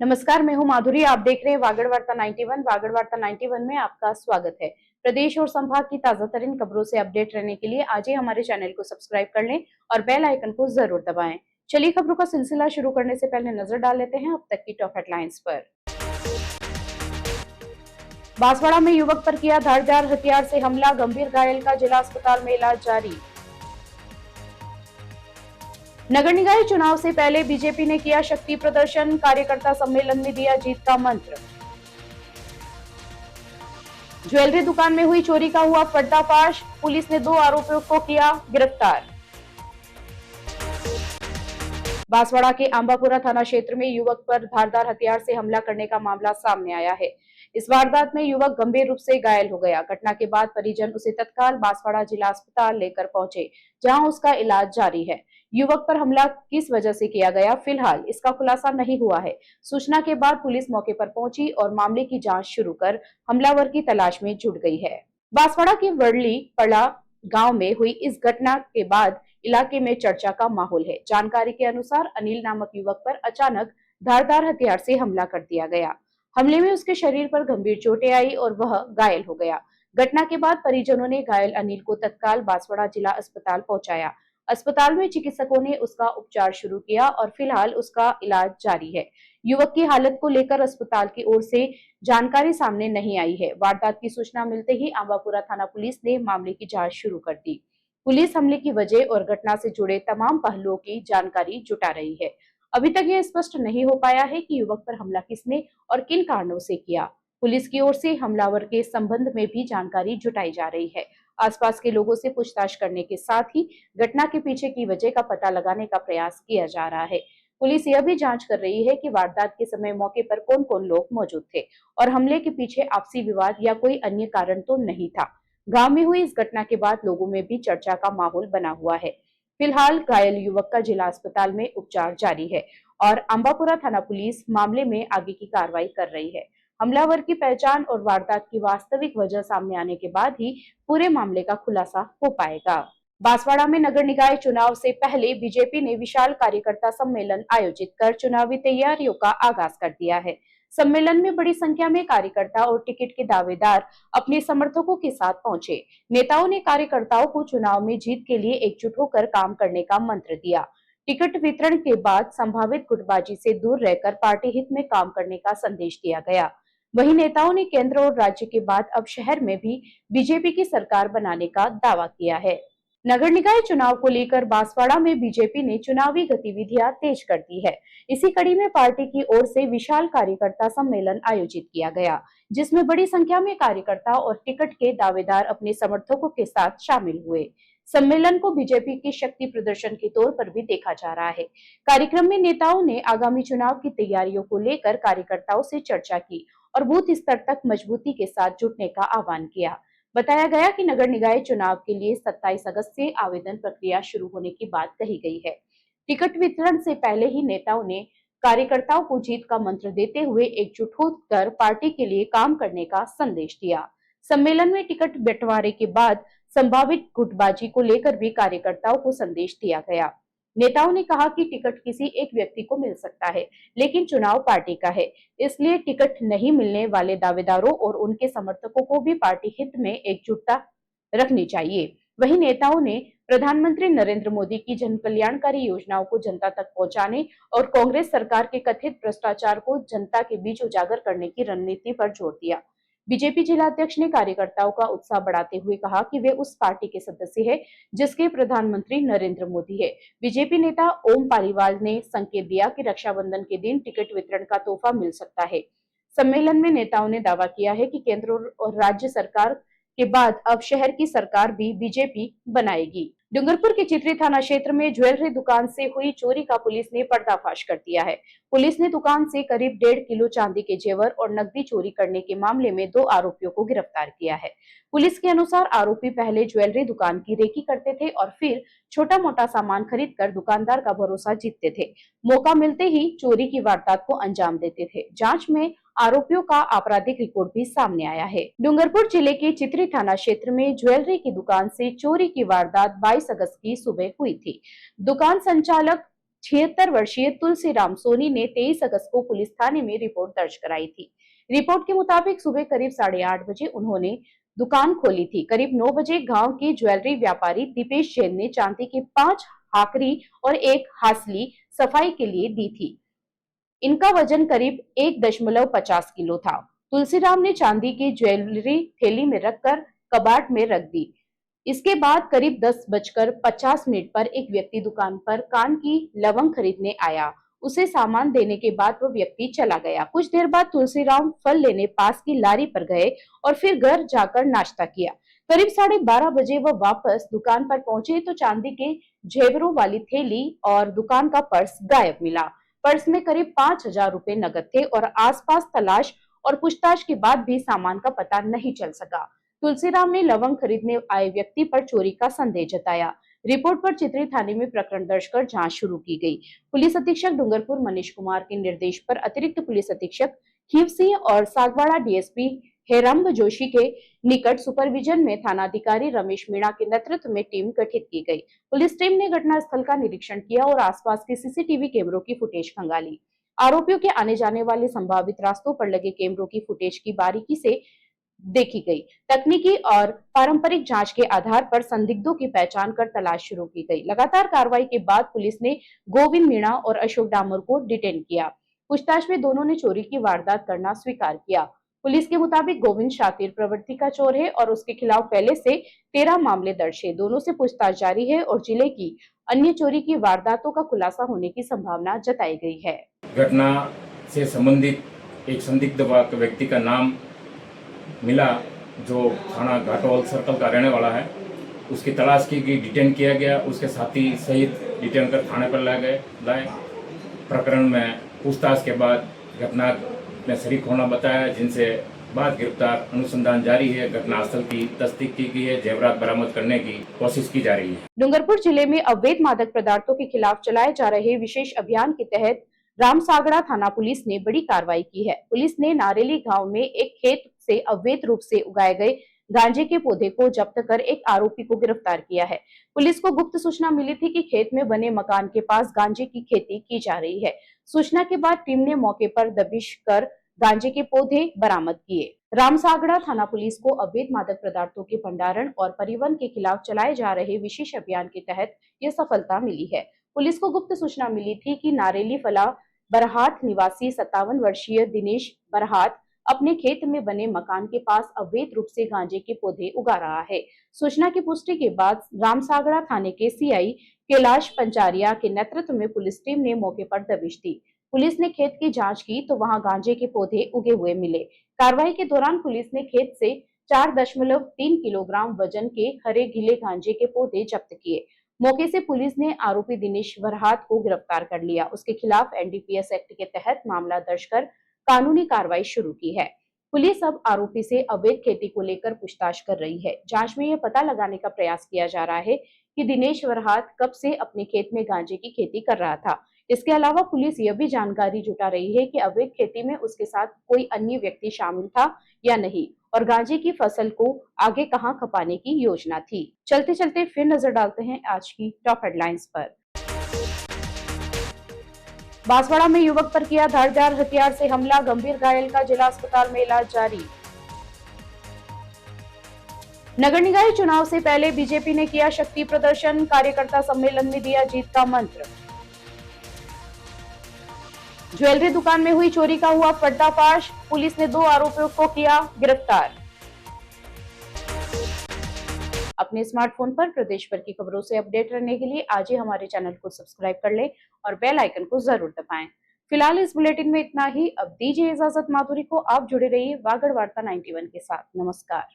नमस्कार, मैं हूं माधुरी। आप देख रहे हैं वागड़ वार्ता 91। वागड़ वार्ता 91 में आपका स्वागत है। प्रदेश और संभाग की ताजा तरीन खबरों से अपडेट रहने के लिए आज ही हमारे चैनल को सब्सक्राइब कर लें और बेल आइकन को जरूर दबाएं। चलिए खबरों का सिलसिला शुरू करने से पहले नजर डाल लेते हैं अब तक की टॉप हेडलाइंस पर। बांसवाड़ा में युवक पर किया धारदार हथियार से हमला, गंभीर घायल का जिला अस्पताल में इलाज जारी। नगर निकाय चुनाव से पहले बीजेपी ने किया शक्ति प्रदर्शन, कार्यकर्ता सम्मेलन में दिया जीत का मंत्र। ज्वेलरी दुकान में हुई चोरी का हुआ पर्दाफाश, पुलिस ने 2 आरोपियों को किया गिरफ्तार। बांसवाड़ा के आंबापुरा थाना क्षेत्र में युवक पर धारदार हथियार से हमला करने का मामला सामने आया है। इस वारदात में युवक गंभीर रूप से घायल हो गया। घटना के बाद परिजन उसे तत्काल बांसवाड़ा जिला अस्पताल लेकर पहुंचे, जहां उसका इलाज जारी है। युवक पर हमला किस वजह से किया गया, फिलहाल इसका खुलासा नहीं हुआ है। सूचना के बाद पुलिस मौके पर पहुंची और मामले की जांच शुरू कर हमलावर की तलाश में जुट गई है। बांसवाड़ा के वर्ली पड़ा गांव में हुई इस घटना के बाद इलाके में चर्चा का माहौल है। जानकारी के अनुसार अनिल नामक युवक पर अचानक धारदार हथियार से हमला कर दिया गया। हमले में उसके शरीर पर गंभीर चोटें आई और वह घायल हो गया। घटना के बाद परिजनों ने घायल अनिल को तत्काल बांसवाड़ा जिला अस्पताल पहुंचाया। अस्पताल में चिकित्सकों ने उसका उपचार शुरू किया और फिलहाल उसका इलाज जारी है। युवक की हालत को लेकर अस्पताल की ओर से जानकारी सामने नहीं आई है। वारदात की सूचना मिलते ही आंबापुरा थाना पुलिस ने मामले की जांच शुरू कर दी। पुलिस हमले की वजह और घटना से जुड़े तमाम पहलुओं की जानकारी जुटा रही है। अभी तक यह स्पष्ट नहीं हो पाया है कि युवक पर हमला किसने और किन कारणों से किया। पुलिस की ओर से हमलावर के संबंध में भी जानकारी जुटाई जा रही है। आसपास के लोगों से पूछताछ करने के साथ ही घटना के पीछे की वजह का पता लगाने का प्रयास किया जा रहा है। पुलिस यह भी जांच कर रही है कि वारदात के समय मौके पर कौन कौन लोग मौजूद थे और हमले के पीछे आपसी विवाद या कोई अन्य कारण तो नहीं था। गांव में हुई इस घटना के बाद लोगों में भी चर्चा का माहौल बना हुआ है। फिलहाल घायल युवक का जिला अस्पताल में उपचार जारी है और आंबापुरा थाना पुलिस मामले में आगे की कार्रवाई कर रही है। हमलावर की पहचान और वारदात की वास्तविक वजह सामने आने के बाद ही पूरे मामले का खुलासा हो पाएगा। बांसवाड़ा में नगर निकाय चुनाव से पहले बीजेपी ने विशाल कार्यकर्ता सम्मेलन आयोजित कर चुनावी तैयारियों का आगाज कर दिया है। सम्मेलन में बड़ी संख्या में कार्यकर्ता और टिकट के दावेदार अपने समर्थकों के साथ पहुंचे। नेताओं ने कार्यकर्ताओं को चुनाव में जीत के लिए एकजुट होकर काम करने का मंत्र दिया। टिकट वितरण के बाद संभावित गुटबाजी से दूर रहकर पार्टी हित में काम करने का संदेश दिया गया। वहीं नेताओं ने केंद्र और राज्य के बाद अब शहर में भी बीजेपी की सरकार बनाने का दावा किया है। नगर निकाय चुनाव को लेकर बांसवाड़ा में बीजेपी ने चुनावी गतिविधियां तेज कर दी है। इसी कड़ी में पार्टी की ओर से विशाल कार्यकर्ता सम्मेलन आयोजित किया गया, जिसमें बड़ी संख्या में कार्यकर्ता और टिकट के दावेदार अपने समर्थकों के साथ शामिल हुए। सम्मेलन को बीजेपी की शक्ति प्रदर्शन के तौर पर भी देखा जा रहा है। कार्यक्रम में नेताओं ने आगामी चुनाव की तैयारियों को लेकर कार्यकर्ताओं से चर्चा की और बूथ स्तर तक मजबूती के साथ जुटने का आह्वान किया। बताया गया कि नगर निकाय चुनाव के लिए 27 अगस्त से आवेदन प्रक्रिया शुरू होने की बात कही गई है। टिकट वितरण से पहले ही नेताओं ने कार्यकर्ताओं को जीत का मंत्र देते हुए एकजुट होकर पार्टी के लिए काम करने का संदेश दिया। सम्मेलन में टिकट बंटवारे के बाद संभावित गुटबाजी को लेकर भी कार्यकर्ताओं को संदेश दिया गया। नेताओं ने कहा कि टिकट किसी एक व्यक्ति को मिल सकता है, लेकिन चुनाव पार्टी का है, इसलिए टिकट नहीं मिलने वाले दावेदारों और उनके समर्थकों को भी पार्टी हित में एकजुटता रखनी चाहिए। वहीं नेताओं ने प्रधानमंत्री नरेंद्र मोदी की जन कल्याणकारी योजनाओं को जनता तक पहुंचाने और कांग्रेस सरकार के कथित भ्रष्टाचार को जनता के बीच उजागर करने की रणनीति पर जोर दिया। बीजेपी जिला अध्यक्ष ने कार्यकर्ताओं का उत्साह बढ़ाते हुए कहा कि वे उस पार्टी के सदस्य हैं जिसके प्रधानमंत्री नरेंद्र मोदी है। बीजेपी नेता ओम पालीवाल ने संकेत दिया कि रक्षाबंधन के दिन टिकट वितरण का तोहफा मिल सकता है। सम्मेलन में नेताओं ने दावा किया है कि केंद्र और राज्य सरकार के बाद अब शहर की सरकार भी बीजेपी बनाएगी। डूंगरपुर के चित्री थाना क्षेत्र में ज्वेलरी दुकान से हुई चोरी का पुलिस ने पर्दाफाश कर दिया है। पुलिस ने दुकान से करीब 1.5 किलो चांदी के जेवर और नकदी चोरी करने के मामले में 2 आरोपियों को गिरफ्तार किया है। पुलिस के अनुसार आरोपी पहले ज्वेलरी दुकान की रेकी करते थे और फिर छोटा मोटा सामान खरीदकर दुकानदार का भरोसा जीतते थे। मौका मिलते ही चोरी की वारदात को अंजाम देते थे। जांच में आरोपियों का आपराधिक रिकॉर्ड भी सामने आया है। डूंगरपुर जिले के चित्री थाना क्षेत्र में ज्वेलरी की दुकान से चोरी की वारदात 22 अगस्त की सुबह हुई थी। दुकान संचालक 76 वर्षीय तुलसीराम सोनी ने 23 अगस्त को पुलिस थाने में रिपोर्ट दर्ज कराई थी। रिपोर्ट के मुताबिक सुबह करीब 8:30 बजे उन्होंने दुकान खोली थी। करीब 9 बजे गांव के ज्वेलरी व्यापारी दीपेश जैन ने चांदी की 5 हाकरी और 1 हासली सफाई के लिए दी थी। इनका वजन करीब 1.50 किलो था। तुलसीराम ने चांदी की ज्वेलरी थैली में रखकर कबाट में रख दी। इसके बाद करीब 10:50 पर एक व्यक्ति दुकान पर कान की लवंग खरीदने आया। उसे सामान देने के बाद वो व्यक्ति चला गया। कुछ देर बाद तुलसीराम फल लेने पास की लारी पर गए और फिर घर जाकर नाश्ता किया। करीब 12:30 बजे वह वापस दुकान पर पहुंचे तो चांदी के जेवरों वाली थैली और दुकान का पर्स गायब मिला। पर्स में करीब 5,000 रुपए नकद थे और आसपास तलाश और पूछताछ के बाद भी सामान का पता नहीं चल सका। तुलसीराम ने लवंग खरीदने आए व्यक्ति पर चोरी का संदेह जताया। रिपोर्ट पर चित्री थाने में प्रकरण दर्ज कर जांच शुरू की गई। पुलिस अधीक्षक डूंगरपुर मनीष कुमार के निर्देश पर अतिरिक्त पुलिस अधीक्षक खीव सिंह और सागवाड़ा डीएसपी हेरंब जोशी के निकट सुपरविजन में थानाधिकारी रमेश मीणा के नेतृत्व में टीम गठित की गई। पुलिस टीम ने घटनास्थल का निरीक्षण किया और आसपास के सीसीटीवी कैमरों की फुटेज खंगाली। आरोपियों के आने जाने वाले संभावित रास्तों पर लगे कैमरों की फुटेज की बारीकी से देखी गई। तकनीकी और पारंपरिक जांच के आधार पर संदिग्धों की पहचान कर तलाश शुरू की गई। लगातार कार्रवाई के बाद पुलिस ने गोविंद मीणा और अशोक डामोर को डिटेन किया। पूछताछ में दोनों ने चोरी की वारदात करना स्वीकार किया। पुलिस के मुताबिक गोविंद शातिर प्रवृत्ति का चोर है और उसके खिलाफ पहले से 13 मामले दर्ज है। दोनों से पूछताछ जारी है और जिले की अन्य चोरी की वारदातों का खुलासा होने की संभावना जताई गई है। घटना से संबंधित एक संदिग्ध व्यक्ति का नाम मिला जो थाना घाटोल सर्कल का रहने वाला है। उसकी तलाश की गई, डिटेन किया गया, उसके साथी सहित डिटेन कर थाने पर लाए। प्रकरण में पूछताछ के बाद घटना में शरीक होना बताया, जिनसे बाद गिरफ्तार अनुसंधान जारी है। घटनास्थल की तस्दीक की गई है, जेवरात बरामद करने की कोशिश की जा रही है। डूंगरपुर जिले में अवैध मादक पदार्थों के खिलाफ चलाए जा रहे विशेष अभियान के तहत रामसागड़ा थाना पुलिस ने बड़ी कार्रवाई की है। पुलिस ने नारेली गांव में एक खेत से अवैध रूप से उगाए गए गांजे के पौधे को जब्त कर एक आरोपी को गिरफ्तार किया है। पुलिस को गुप्त सूचना मिली थी कि खेत में बने मकान के पास गांजे की खेती की जा रही है। सूचना के बाद टीम ने मौके पर दबिश कर गांजे के पौधे बरामद किए। रामसागड़ा थाना पुलिस को अवैध मादक पदार्थों के भंडारण और परिवहन के खिलाफ चलाए जा रहे विशेष अभियान के तहत यह सफलता मिली है। पुलिस को गुप्त सूचना मिली थी कि नारेली फला बरहात निवासी 57 वर्षीय दिनेश बरहात अपने खेत में बने मकान के पास अवैध रूप से गांजे के पौधे उगा रहा है। सूचना की पुष्टि के बाद रामसागड़ा थाने के सीआई कैलाश पंचारिया के नेतृत्व में पुलिस टीम ने मौके पर दबिश दी। पुलिस ने खेत की जांच की तो वहां गांजे के पौधे उगे हुए मिले। कार्रवाई के दौरान पुलिस ने खेत से 4.3 किलोग्राम वजन के हरे गीले गांजे के पौधे जब्त किए। मौके से पुलिस ने आरोपी दिनेश बरहात को गिरफ्तार कर लिया। उसके खिलाफ एनडीपीएस एक्ट के तहत मामला दर्ज कर कानूनी कार्रवाई शुरू की है। पुलिस अब आरोपी से अवैध खेती को लेकर पूछताछ कर रही है। जांच में यह पता लगाने का प्रयास किया जा रहा है कि दिनेश बरहात कब से अपने खेत में गांजे की खेती कर रहा था। इसके अलावा पुलिस यह भी जानकारी जुटा रही है कि अवैध खेती में उसके साथ कोई अन्य व्यक्ति शामिल था या नहीं और गांजे की फसल को आगे कहां खपाने की योजना थी। चलते चलते फिर नजर डालते हैं आज की टॉप हेडलाइंस पर। बांसवाड़ा में युवक पर किया धारदार हथियार से हमला, गंभीर घायल का जिला अस्पताल में इलाज जारी। नगर निकाय चुनाव से पहले बीजेपी ने किया शक्ति प्रदर्शन, कार्यकर्ता सम्मेलन में दिया जीत का मंत्र। ज्वेलरी दुकान में हुई चोरी का हुआ पर्दाफाश, पुलिस ने 2 आरोपियों को किया गिरफ्तार। अपने स्मार्टफोन पर प्रदेश भर की खबरों से अपडेट रहने के लिए आज ही हमारे चैनल को सब्सक्राइब कर लें और बेल आइकन को जरूर दबाएं। फिलहाल इस बुलेटिन में इतना ही। अब दीजिए इजाजत माधुरी को। आप जुड़े रहिए वागड़ वार्ता 91 के साथ। नमस्कार।